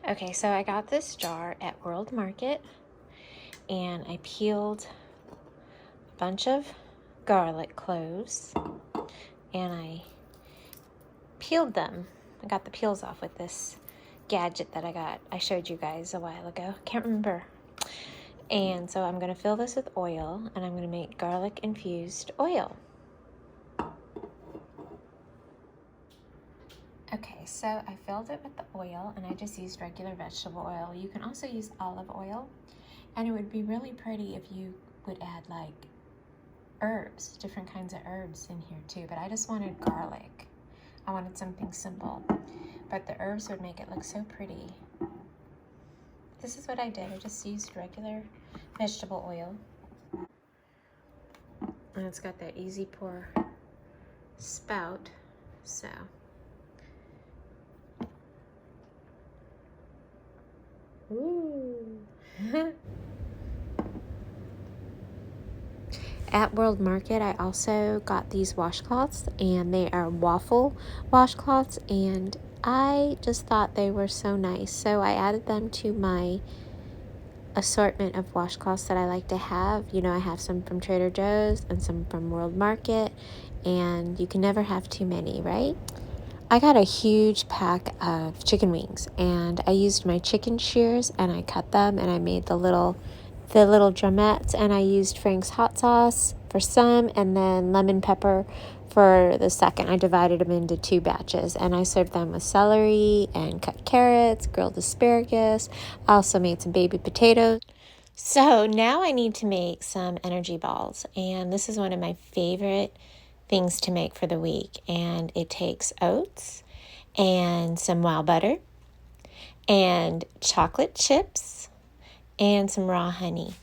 Okay, so I got this jar at World Market and I peeled a bunch of garlic cloves and I peeled them. I got the peels off with this gadget that I showed you guys a while ago. Can't remember. And so I'm going to fill this with oil and I'm going to make garlic infused oil. Okay, so I filled it with the oil and I just used regular vegetable oil. You can also use olive oil, and it would be really pretty if you would add like herbs, different kinds of herbs in here too, but I just wanted garlic. I wanted something simple, but the herbs would make it look so pretty. This is what I did. I just used regular vegetable oil. And it's got that easy pour spout, so. Ooh. At World Market, I also got these washcloths, and they are waffle washcloths, and I just thought they were so nice. So I added them to my assortment of washcloths that I like to have. You know, I have some from Trader Joe's and some from World Market, and you can never have too many, right? I got a huge pack of chicken wings, and I used my chicken shears and I cut them and I made the little drumettes, and I used Frank's hot sauce for some and then lemon pepper for the second. I divided them into 2 batches and I served them with celery and cut carrots, grilled asparagus. I also made some baby potatoes. So now I need to make some energy balls, and this is one of my favorite things to make for the week, and it takes oats and some wild butter and chocolate chips and some raw honey.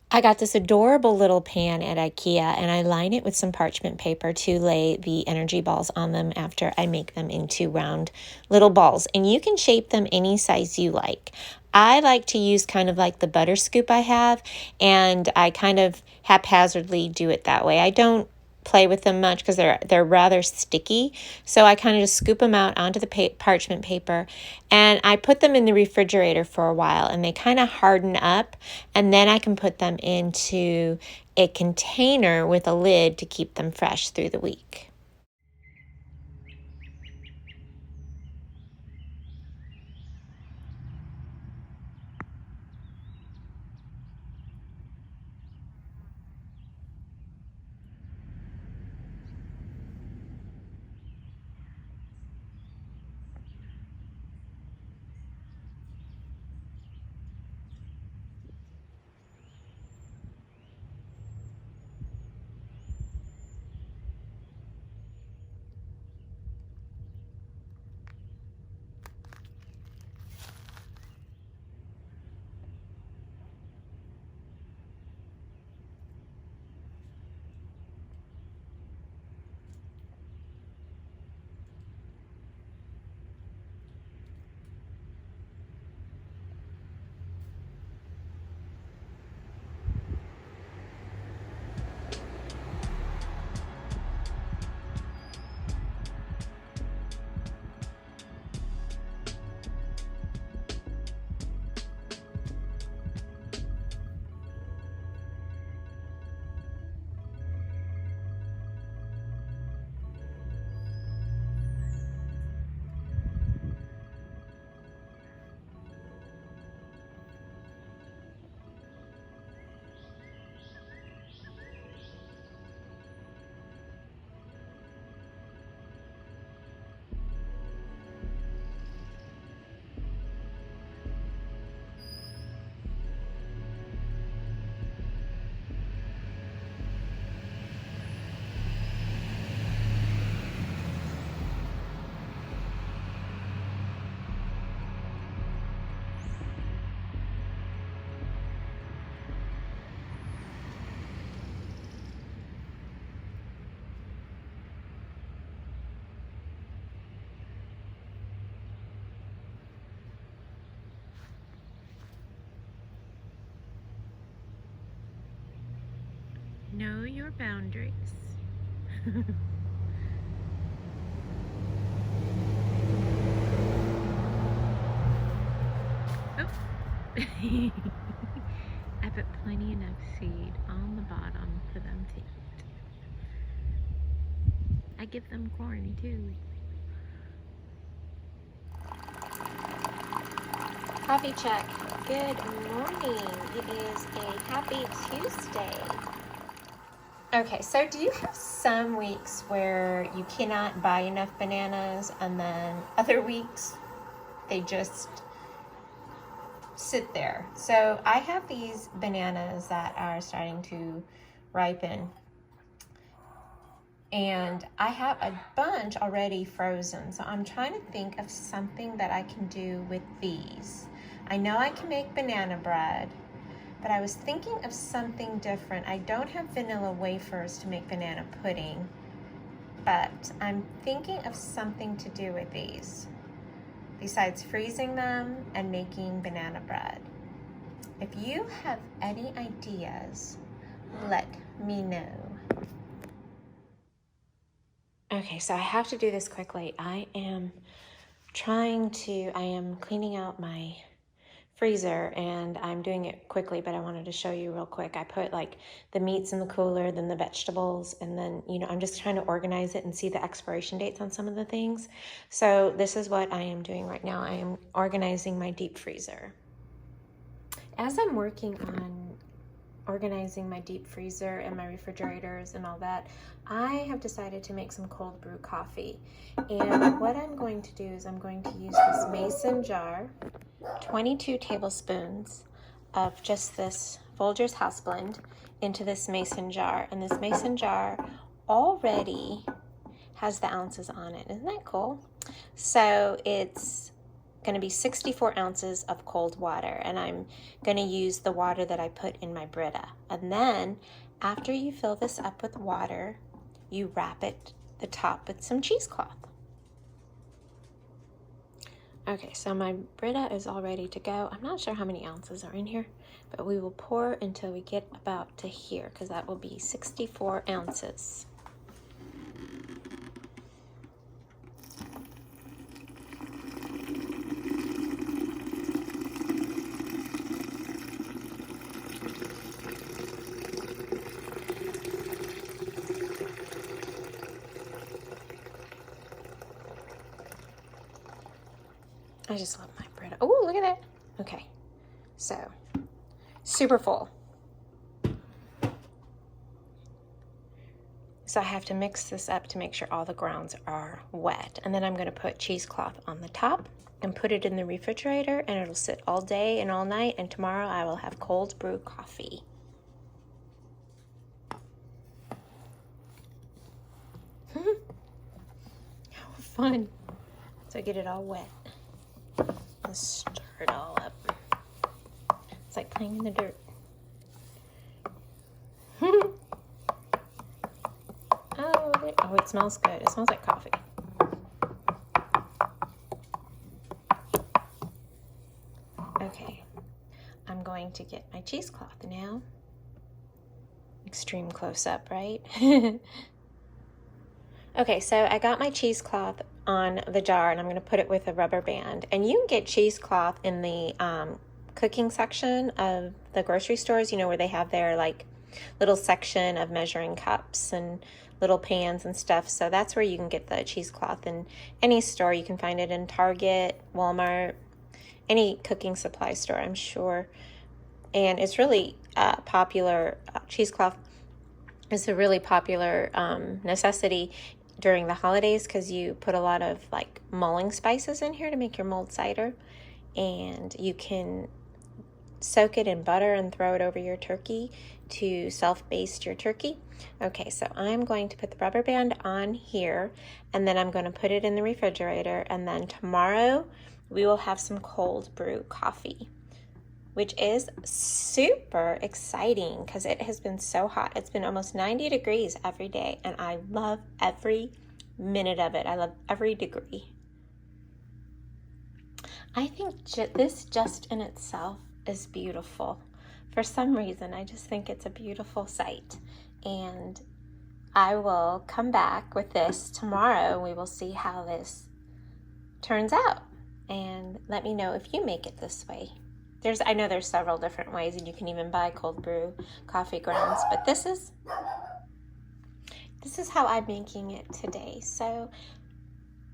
I got this adorable little pan at IKEA, and I line it with some parchment paper to lay the energy balls on them after I make them into round little balls. And you can shape them any size you like. I like to use kind of like the butter scoop I have, and I kind of haphazardly do it that way. I don't play with them much because they're rather sticky, so I kind of just scoop them out onto the parchment paper, and I put them in the refrigerator for a while, and they kind of harden up, and then I can put them into a container with a lid to keep them fresh through the week. Know your boundaries. I put plenty enough seed on the bottom for them to eat. I give them corn too. Coffee check. Good morning. It is a happy Tuesday. Okay, so do you have some weeks where you cannot buy enough bananas and then other weeks they just sit there? So I have these bananas that are starting to ripen, and I have a bunch already frozen. So I'm trying to think of something that I can do with these. I know I can make banana bread, but I was thinking of something different. I don't have vanilla wafers to make banana pudding, but I'm thinking of something to do with these besides freezing them and making banana bread. If you have any ideas, let me know. Okay, so I have to do this quickly. I am cleaning out my freezer, and I'm doing it quickly, but I wanted to show you real quick. I put like the meats in the cooler, then the vegetables, and then, I'm just trying to organize it and see the expiration dates on some of the things. So this is what I am doing right now. I am organizing my deep freezer. As I'm working on organizing my deep freezer and my refrigerators and all that, I have decided to make some cold brew coffee. And what I'm going to do is I'm going to use this mason jar, 22 tablespoons of just this Folgers house blend into this mason jar. And this mason jar already has the ounces on it. Isn't that cool? So it's going to be 64 ounces of cold water, and I'm going to use the water that I put in my Brita. And then after you fill this up with water, you wrap it the top with some cheesecloth. Okay, so my Brita is all ready to go. I'm not sure how many ounces are in here, but we will pour until we get about to here, because that will be 64 ounces. I just love my Brita. Oh, look at that. Okay, so super full. So I have to mix this up to make sure all the grounds are wet. And then I'm going to put cheesecloth on the top and put it in the refrigerator, and it'll sit all day and all night. And tomorrow I will have cold brew coffee. How fun. So I get it all wet. And stir it all up. It's like playing in the dirt. Oh, it smells good. It smells like coffee. Okay, I'm going to get my cheesecloth now. Extreme close-up, right? Okay, so I got my cheesecloth on the jar, and I'm going to put it with a rubber band. And you can get cheesecloth in the cooking section of the grocery stores, where they have their like little section of measuring cups and little pans and stuff. So that's where you can get the cheesecloth in any store. You can find it in Target, Walmart, any cooking supply store, I'm sure. And it's really popular. Cheesecloth is a really popular necessity during the holidays, because you put a lot of like mulling spices in here to make your mulled cider, and you can soak it in butter and throw it over your turkey to self-baste your turkey. Okay, so I'm going to put the rubber band on here, and then I'm going to put it in the refrigerator, and then tomorrow we will have some cold brew coffee, which is super exciting because it has been so hot. It's been almost 90 degrees every day, and I love every minute of it. I love every degree. I think this just in itself is beautiful. For some reason, I just think it's a beautiful sight. And I will come back with this tomorrow. We will see how this turns out. And let me know if you make it this way. I know there's several different ways, and you can even buy cold brew coffee grounds, but this is how I'm making it today. So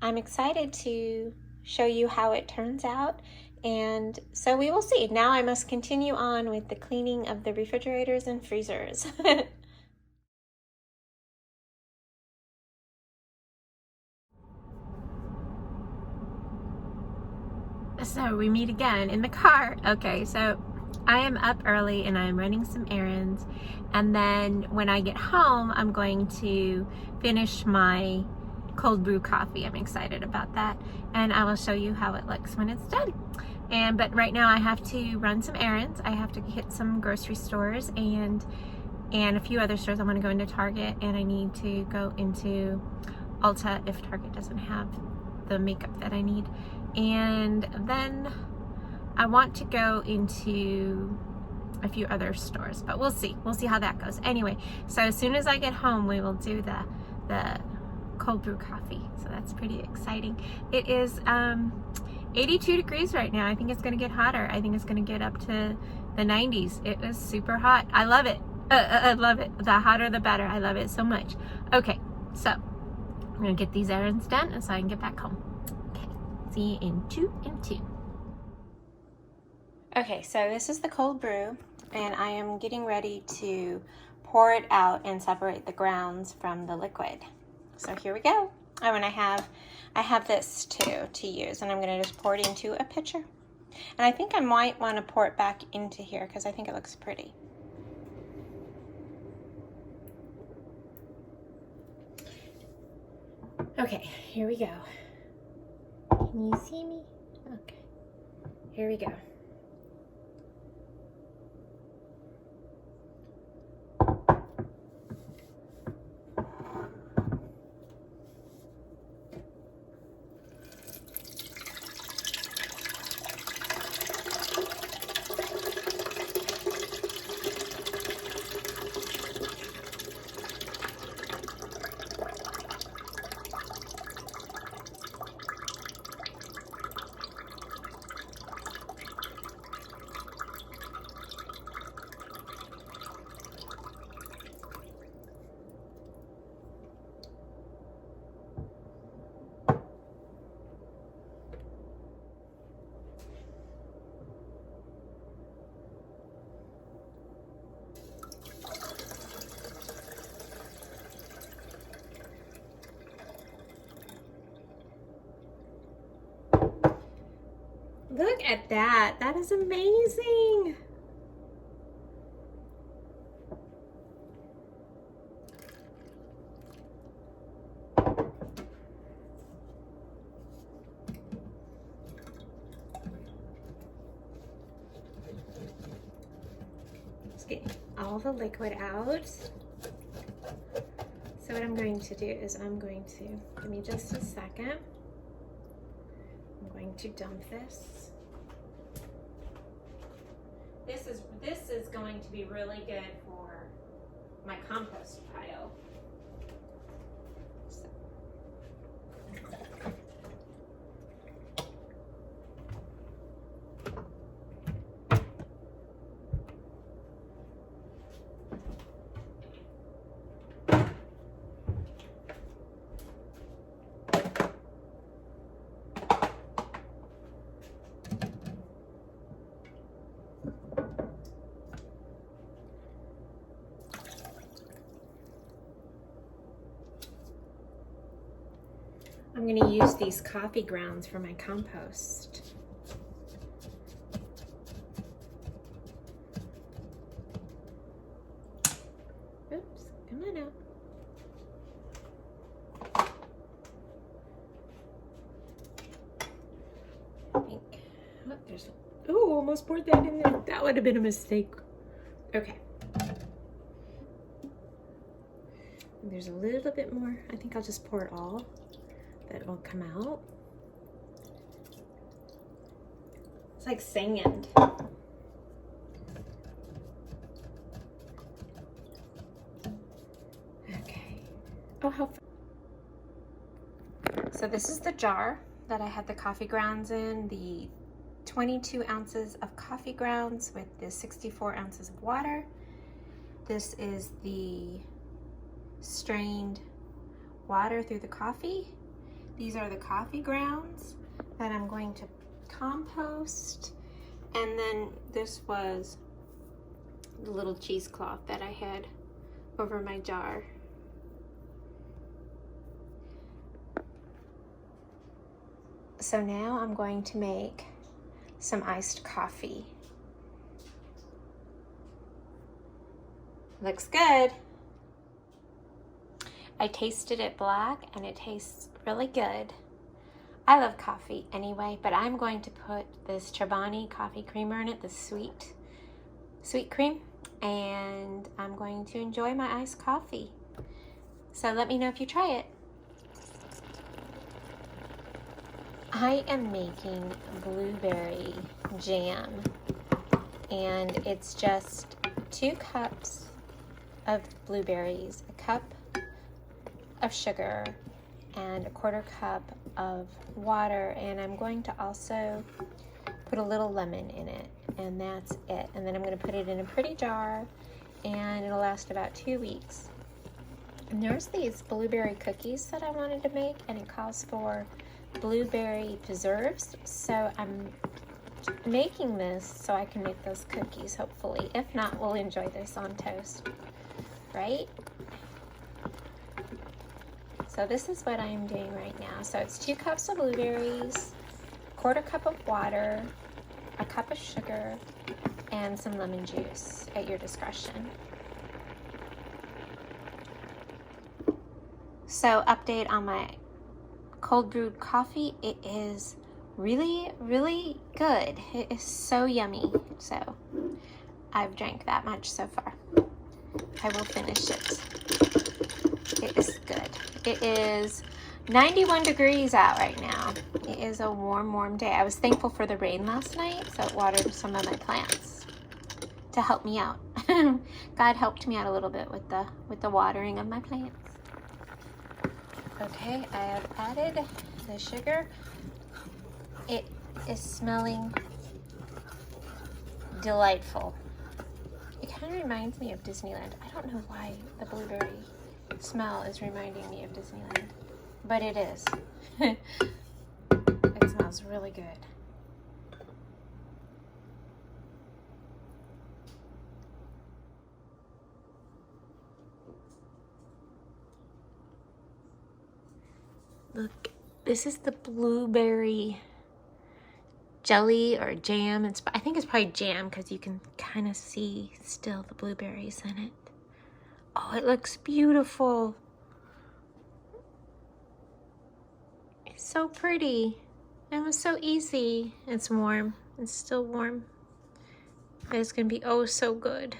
I'm excited to show you how it turns out, and so we will see. Now I must continue on with the cleaning of the refrigerators and freezers. So we meet again in the car. Okay, so I am up early and I'm running some errands, and then when I get home I'm going to finish my cold brew coffee. I'm excited about that, and I will show you how it looks when it's done. But right now I have to run some errands. I have to hit some grocery stores and a few other stores. I want to go into Target, and I need to go into Ulta if Target doesn't have the makeup that I need. And then I want to go into a few other stores, but we'll see how that goes. Anyway, so as soon as I get home we will do the cold brew coffee, so that's pretty exciting. It is 82 degrees right now. I think it's gonna get hotter. I think it's gonna get up to the 90s. It is super hot. I love it. I love it. The hotter the better. I love it so much. Okay, so I'm gonna get these errands done and so I can get back home. See you in 2 and 2. Okay, so this is the cold brew, and I am getting ready to pour it out and separate the grounds from the liquid. So here we go. Oh, and I have this too to use, and I'm gonna just pour it into a pitcher. And I think I might want to pour it back into here because I think it looks pretty. Okay, here we go. Can you see me? Okay, here we go. Look at that. That is amazing. Just get all the liquid out. So what I'm going to do is give me just a second. I'm going to dump this. This is going to be really good for my compost pile. So. I'm going to use these coffee grounds for my compost. Oops, come on out. Oh, almost poured that in there. That would have been a mistake. Okay. There's a little bit more. I think I'll just pour it all. That will come out. It's like sand. Okay. Oh, how fun. So this is the jar that I had the coffee grounds in, the 22 ounces of coffee grounds with the 64 ounces of water. This is the strained water through the coffee. These are the coffee grounds that I'm going to compost. And then this was the little cheesecloth that I had over my jar. So now I'm going to make some iced coffee. Looks good. I tasted it black and it tastes really good. I love coffee anyway, but I'm going to put this Chobani coffee creamer in it, the sweet cream, and I'm going to enjoy my iced coffee. So let me know if you try it. I am making blueberry jam, and it's just 2 cups of blueberries, a cup of sugar, and a 1/4 cup of water, and I'm going to also put a little lemon in it, and that's it. And then I'm going to put it in a pretty jar, and it'll last about 2 weeks. And there's these blueberry cookies that I wanted to make, and it calls for blueberry preserves, so I'm making this so I can make those cookies, hopefully. If not, we'll enjoy this on toast, right? So this is what I am doing right now. So it's 2 cups of blueberries, 1/4 cup of water, a cup of sugar, and some lemon juice at your discretion. So update on my cold brewed coffee. It is really, really good. It is so yummy. So I've drank that much so far. I will finish it. It is good. It is 91 degrees out right now. It is a warm, warm day. I was thankful for the rain last night, so it watered some of my plants to help me out. God helped me out a little bit with the watering of my plants. Okay, I have added the sugar. It is smelling delightful. It kind of reminds me of Disneyland. I don't know why the blueberry smell is reminding me of Disneyland, but it is. It smells really good. Look, this is the blueberry jelly or jam. I think it's probably jam because you can kind of see still the blueberries in it. Oh, it looks beautiful. It's so pretty. It was so easy. It's warm. It's still warm. But it's gonna be oh so good.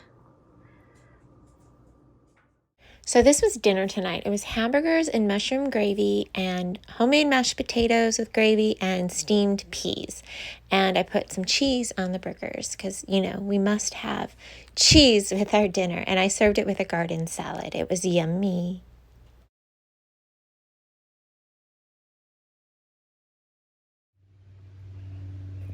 So this was dinner tonight. It was hamburgers and mushroom gravy and homemade mashed potatoes with gravy and steamed peas. And I put some cheese on the burgers because, you know, we must have cheese with our dinner. And I served it with a garden salad. It was yummy.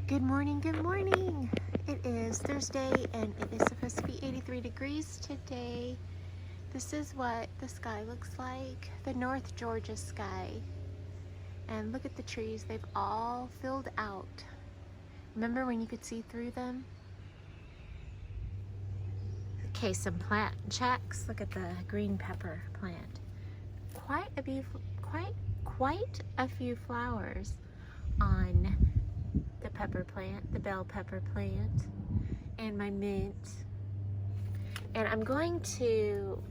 Good morning, good morning. It is Thursday and it is supposed to be 83 degrees today. This is what the sky looks like, the North Georgia sky. And look at the trees, they've all filled out. Remember when you could see through them? Okay, some plant checks. Look at the green pepper plant. Quite a few flowers on the pepper plant, the bell pepper plant, and my mint. And I'm going to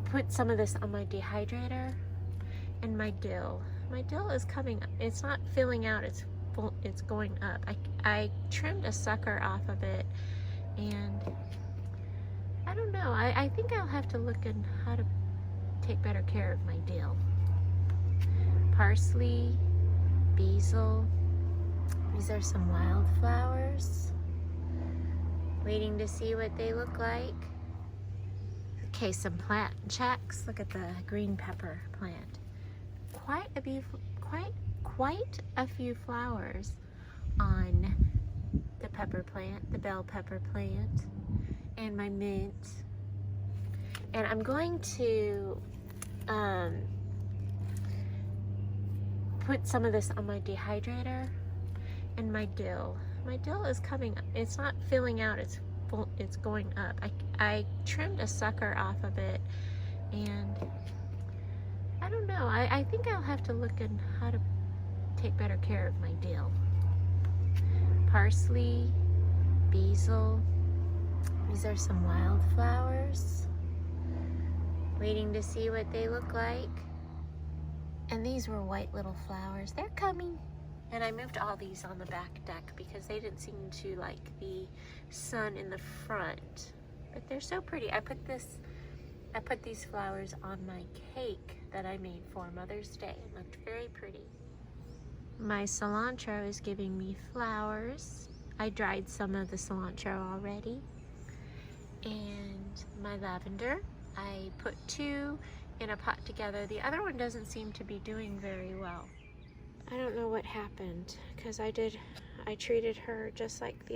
put some of this on my dehydrator and my dill. My dill is coming up. It's not filling out, it's going up. I trimmed a sucker off of it, and I don't know. I think I'll have to look at how to take better care of my dill. Parsley, basil. These are some wildflowers. Waiting to see what they look like. Okay, some plant checks. Look at the green pepper plant. Quite quite a few flowers on the pepper plant, the bell pepper plant, and my mint. And I'm going to put some of this on my dehydrator. And my dill. My dill is coming, it's not filling out, it's full, it's going up. I trimmed a sucker off of it, and I don't know, I think I'll have to look at how to take better care of my dill. Parsley, basil, these are some wildflowers. Waiting to see what they look like. And these were white little flowers, they're coming. And I moved all these on the back deck because they didn't seem to like the sun in the front. But they're so pretty. I put these flowers on my cake that I made for Mother's Day. It looked very pretty. My cilantro is giving me flowers. I dried some of the cilantro already. And my lavender, I put 2 in a pot together. The other one doesn't seem to be doing very well. I don't know what happened, because I treated her just like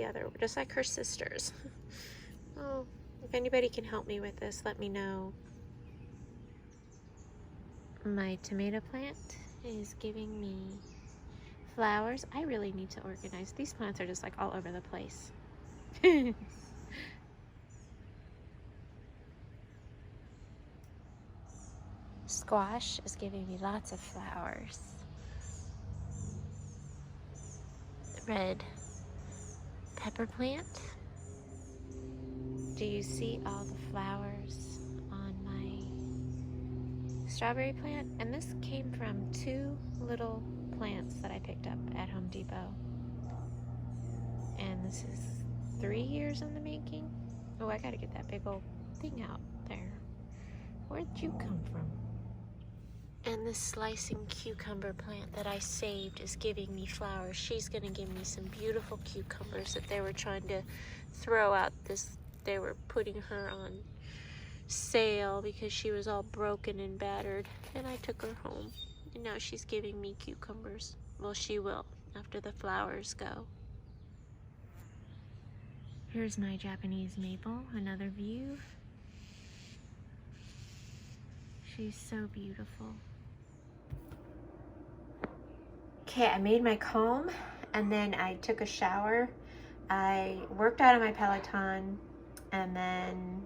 her sisters. Oh, if anybody can help me with this, let me know. My tomato plant is giving me flowers. I really need to organize. These plants are just like all over the place. Squash is giving me lots of flowers. Red pepper plant. Do you see all the flowers on my strawberry plant? And this came from 2 little plants that I picked up at Home Depot. And this is 3 years in the making. Oh, I gotta get that big old thing out there. Where'd you come from? And this slicing cucumber plant that I saved is giving me flowers. She's gonna give me some beautiful cucumbers that they were trying to throw out they were putting her on sale because she was all broken and battered. And I took her home. And now she's giving me cucumbers. Well, she will after the flowers go. Here's my Japanese maple, another view. She's so beautiful. Okay, I made my comb and then I took a shower. I worked out on my Peloton and then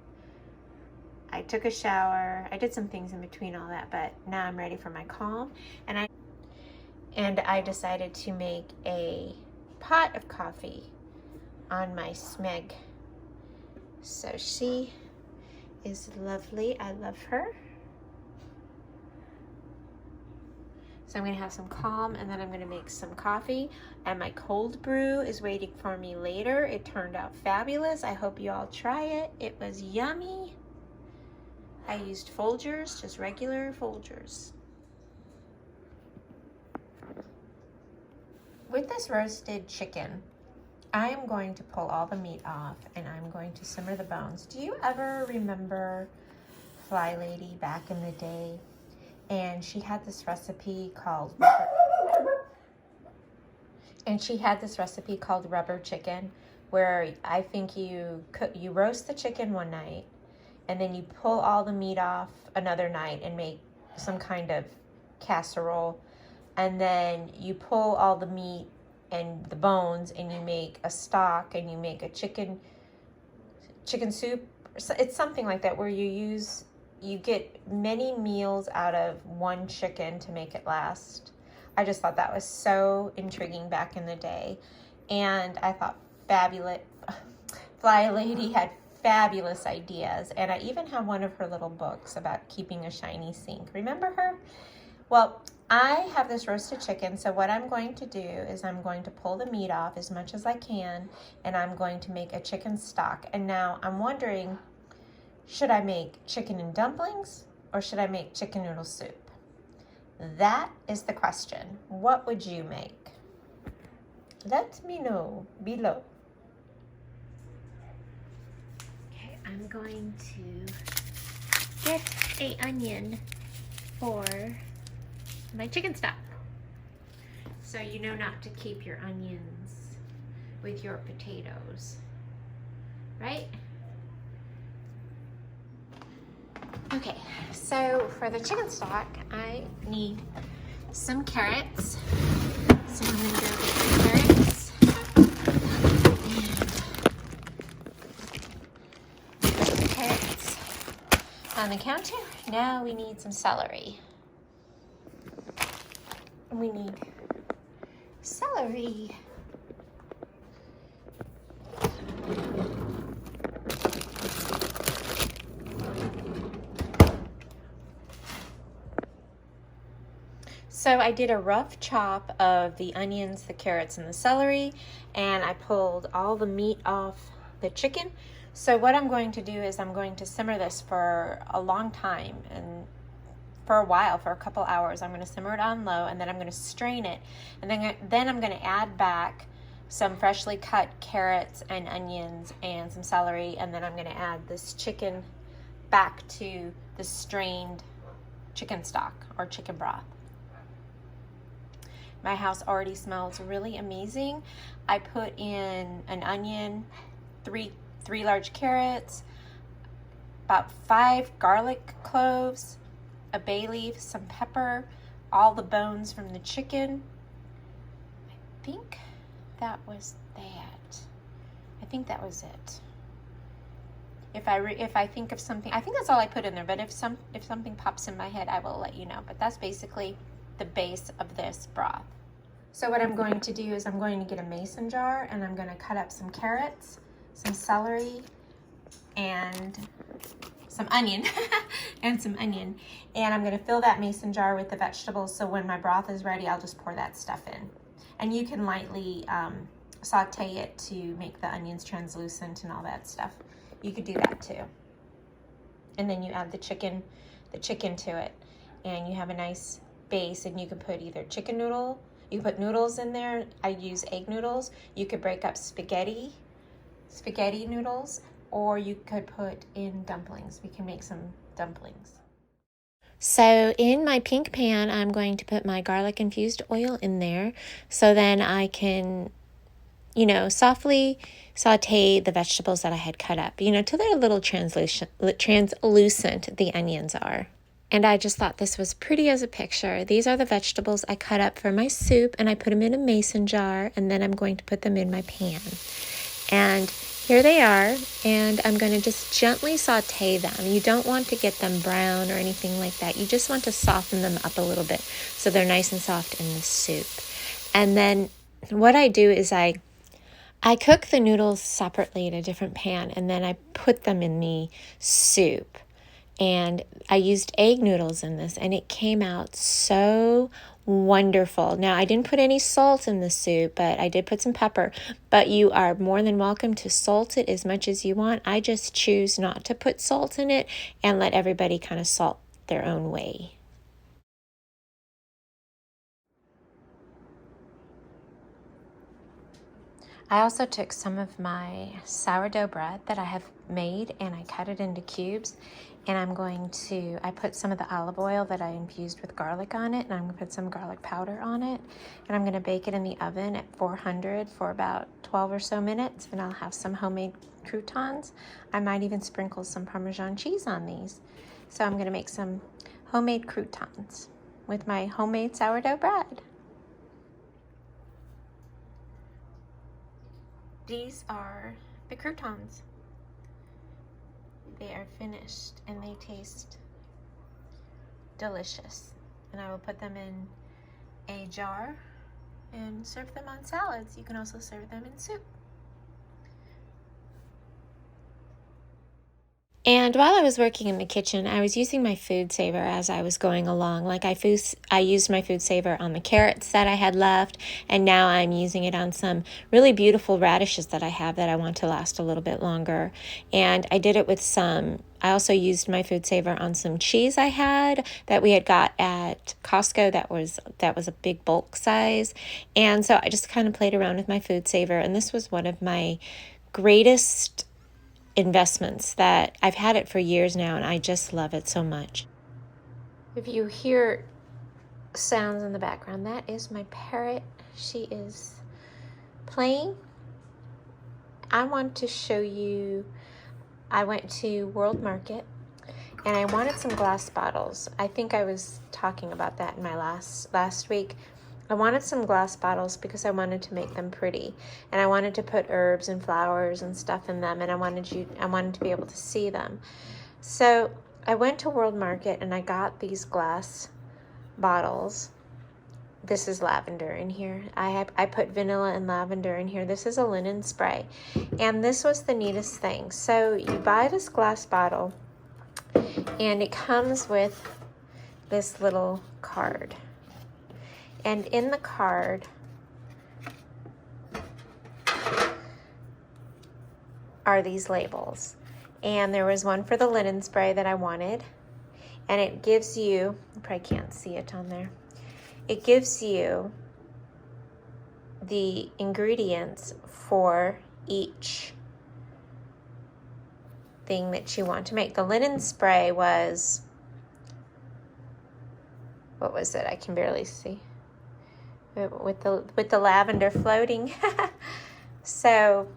I took a shower. I did some things in between all that, but now I'm ready for my comb. And I decided to make a pot of coffee on my Smeg. So she is lovely. I love her. So I'm gonna have some calm and then I'm gonna make some coffee. And my cold brew is waiting for me later. It turned out fabulous. I hope you all try it. It was yummy. I used Folgers, just regular Folgers. With this roasted chicken, I am going to pull all the meat off and I'm going to simmer the bones. Do you ever remember Fly Lady back in the day? And she had this recipe called rubber chicken, where I think you roast the chicken one night and then you pull all the meat off another night and make some kind of casserole, and then you pull all the meat and the bones and you make a stock and you make a chicken soup. It's something like that, where you get many meals out of one chicken to make it last. I just thought that was so intriguing back in the day. And I thought Fly Lady had fabulous ideas. And I even have one of her little books about keeping a shiny sink. Remember her? Well, I have this roasted chicken. So what I'm going to do is I'm going to pull the meat off as much as I can. And I'm going to make a chicken stock. And now I'm wondering, should I make chicken and dumplings or should I make chicken noodle soup? That is the question. What would you make? Let me know below. Okay, I'm going to get an onion for my chicken stock. So you know not to keep your onions with your potatoes, right? Okay, so for the chicken stock, I need some carrots. So I'm gonna go get the carrots. And carrots on the counter. Now we need some celery. We need celery. So I did a rough chop of the onions, the carrots, and the celery, and I pulled all the meat off the chicken. So what I'm going to do is I'm going to simmer this for a long time, and for a while, for a couple hours. I'm going to simmer it on low, and then I'm going to strain it, and then I'm going to add back some freshly cut carrots and onions and some celery, and then I'm going to add this chicken back to the strained chicken stock or chicken broth. My house already smells really amazing. I put in an onion, three large carrots, about 5 garlic cloves, a bay leaf, some pepper, all the bones from the chicken. I think that was that. I think that was it. If I think of something, I think that's all I put in there, but if something pops in my head, I will let you know. But that's basically the base of this broth. So what I'm going to do is I'm going to get a mason jar, and I'm going to cut up some carrots, some celery, and some onion and I'm going to fill that mason jar with the vegetables, so when my broth is ready, I'll just pour that stuff in. And you can lightly saute it to make the onions translucent and all that stuff. You could do that too. And then you add the chicken to it, and you have a nice base, and you can put either chicken noodle, you can put noodles in there. I use egg noodles. You could break up spaghetti noodles, or you could put in dumplings. We can make some dumplings. So in my pink pan, I'm going to put my garlic infused oil in there, so then I can, softly saute the vegetables that I had cut up, till they're a little translucent, the onions are. And I just thought this was pretty as a picture. These are the vegetables I cut up for my soup, and I put them in a mason jar, and then I'm going to put them in my pan. And here they are, and I'm going to just gently saute them. You don't want to get them brown or anything like that. You just want to soften them up a little bit so they're nice and soft in the soup. And then what I do is I cook the noodles separately in a different pan, and then I put them in the soup. And I used egg noodles in this, and it came out so wonderful. Now, I didn't put any salt in the soup, but I did put some pepper. But you are more than welcome to salt it as much as you want. I just choose not to put salt in it and let everybody kind of salt their own way. I also took some of my sourdough bread that I have made, and I cut it into cubes, and I put some of the olive oil that I infused with garlic on it, and I'm going to put some garlic powder on it, and I'm going to bake it in the oven at 400 for about 12 or so minutes, and I'll have some homemade croutons. I might even sprinkle some Parmesan cheese on these. So I'm going to make some homemade croutons with my homemade sourdough bread. These are the croutons. They are finished, and they taste delicious. And I will put them in a jar and serve them on salads. You can also serve them in soup. And while I was working in the kitchen, I was using my food saver as I was going along. Like I used my food saver on the carrots that I had left, and now I'm using it on some really beautiful radishes that I have that I want to last a little bit longer. And I did it with I also used my food saver on some cheese I had that we had got at Costco that was a big bulk size. And so I just kind of played around with my food saver, and this was one of my greatest investments that I've had it for years now, and I just love it so much. If you hear sounds in the background, that is my parrot she is playing. I want to show you, I went to World Market and I wanted some glass bottles. I think I was talking about that in my last week. I wanted some glass bottles because I wanted to make them pretty, and I wanted to put herbs and flowers and stuff in them, and I wanted to be able to see them. So I went to World Market and I got these glass bottles. This is lavender in here. I put vanilla and lavender in here. This is a linen spray, and this was the neatest thing. So you buy this glass bottle, and it comes with this little card. And in the card are these labels. And there was one for the linen spray that I wanted. And it gives you, you probably can't see it on there. It gives you the ingredients for each thing that you want to make. The linen spray was, what was it? I can barely see. With the lavender floating. So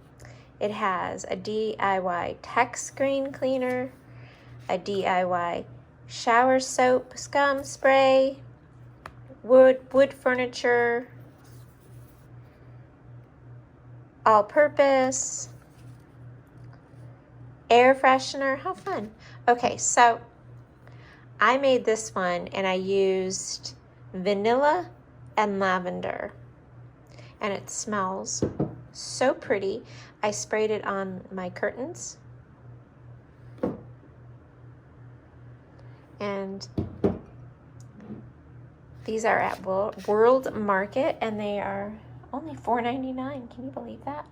it has a DIY tech screen cleaner, a DIY shower soap scum spray, wood furniture, all-purpose, air freshener. How fun. Okay, so I made this one and I used vanilla and lavender, and it smells so pretty. I sprayed it on my curtains, and these are at World Market, and they are only $4.99. Can you believe that?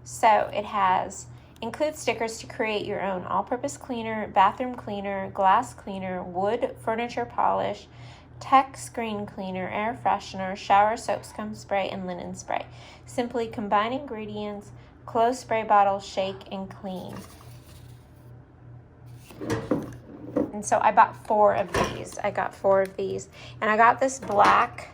So it includes stickers to create your own all-purpose cleaner, bathroom cleaner, glass cleaner, wood furniture polish, tech screen cleaner, air freshener, shower soap scum spray, and linen spray. Simply combine ingredients, close spray bottle, shake, and clean. And so I bought 4 of these. And I got this black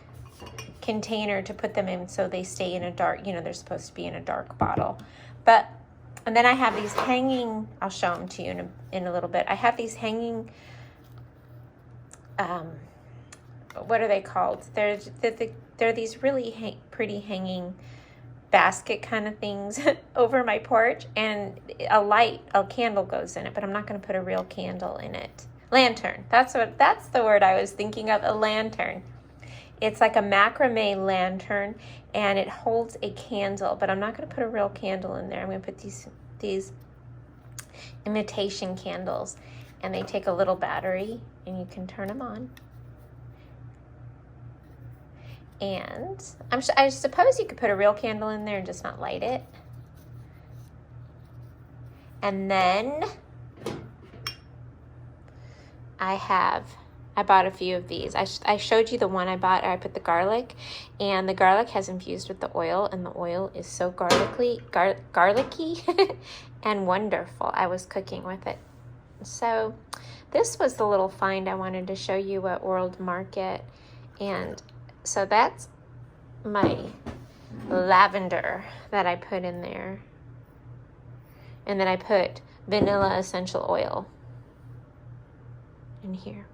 container to put them in so they stay in a dark, they're supposed to be in a dark bottle. And then I have these hanging, I'll show them to you in a little bit. I have these hanging, what are they called? They're these really pretty hanging basket kind of things over my porch, and a candle goes in it, but I'm not going to put a real candle in it. Lantern. That's the word I was thinking of, a lantern. It's like a macrame lantern, and it holds a candle, but I'm not going to put a real candle in there. I'm going to put these imitation candles, and they take a little battery, and you can turn them on. And I suppose you could put a real candle in there and just not light it. And then I bought a few of these. I showed you the one I bought. I put the garlic, and the garlic has infused with the oil, and the oil is so garlicky and wonderful. I was cooking with it. So this was the little find I wanted to show you at World Market. And so that's my lavender that I put in there. And then I put vanilla essential oil in here.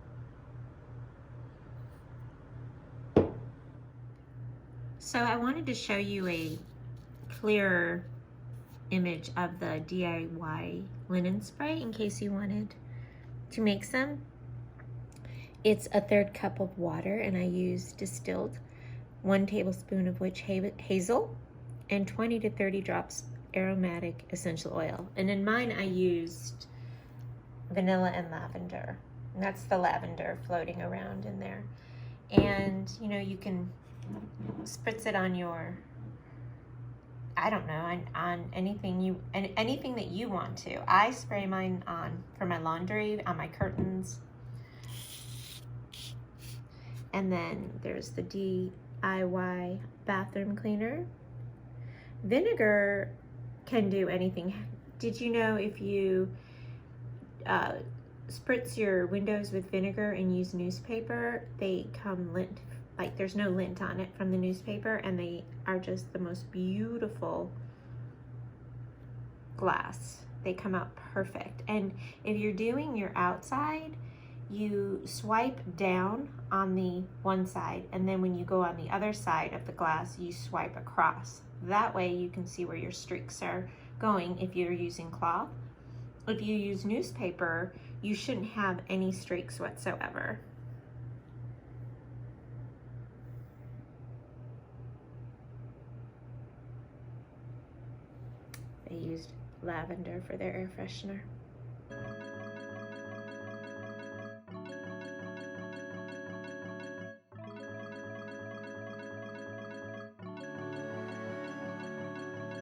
So I wanted to show you a clearer image of the DIY linen spray in case you wanted to make some. It's a 1/3 cup of water, and I use distilled, 1 tablespoon of witch hazel, and 20 to 30 drops aromatic essential oil. And in mine, I used vanilla and lavender. And that's the lavender floating around in there. And, you can spritz it on your, I don't know, on anything that you want to. I spray mine on for my laundry, on my curtains. And then there's the DIY bathroom cleaner. Vinegar can do anything. Did you know if you spritz your windows with vinegar and use newspaper, they come lint like there's no lint on it from the newspaper, and they are just the most beautiful glass. They come out perfect. And if you're doing your outside, you swipe down on the one side, and then when you go on the other side of the glass, you swipe across. That way you can see where your streaks are going if you're using cloth. If you use newspaper, you shouldn't have any streaks whatsoever. They used lavender for their air freshener.